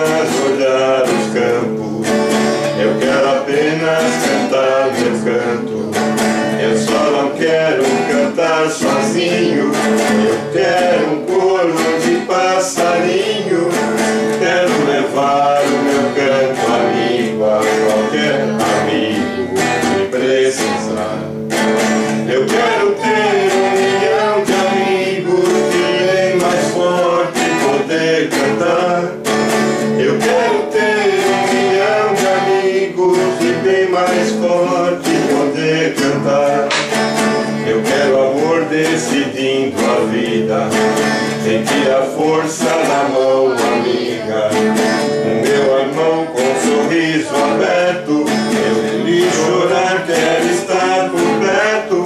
apenas olhar os campos, eu quero apenas cantar meu canto. Eu só não quero cantar sozinho, eu quero um coro de passarinho. Quero levar o meu canto amigo a qualquer amigo que precisar. Eu quero ter 1 milhão de amigos e bem mais forte poder cantar. Eu quero ter 1 milhão de amigos e bem mais forte poder cantar. Eu quero amor decidindo a vida, sentir a força na mão amiga. O meu irmão com um sorriso aberto, eu lhe chorar quero estar completo.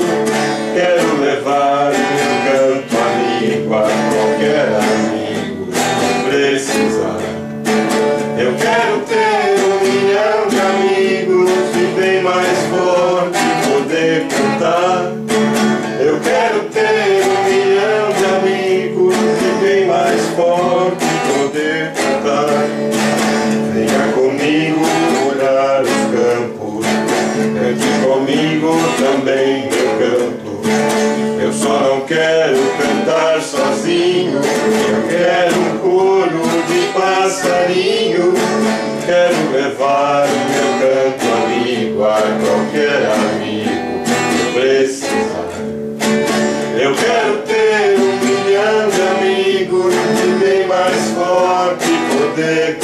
Quero levar o meu canto amigo a qualquer amigo que precisar. Eu quero ter 1 milhão de amigos e bem mais forte poder cantar. Eu quero ter 1 milhão de amigos e bem mais forte poder cantar. Venha comigo olhar os campos, cante comigo também meu canto. Eu só não quero cantar sozinho, eu quero um coro de passarinho. Quero levar o meu canto amigo a qualquer amigo que precisar. Eu quero ter 1 milhão de amigos e bem mais forte poder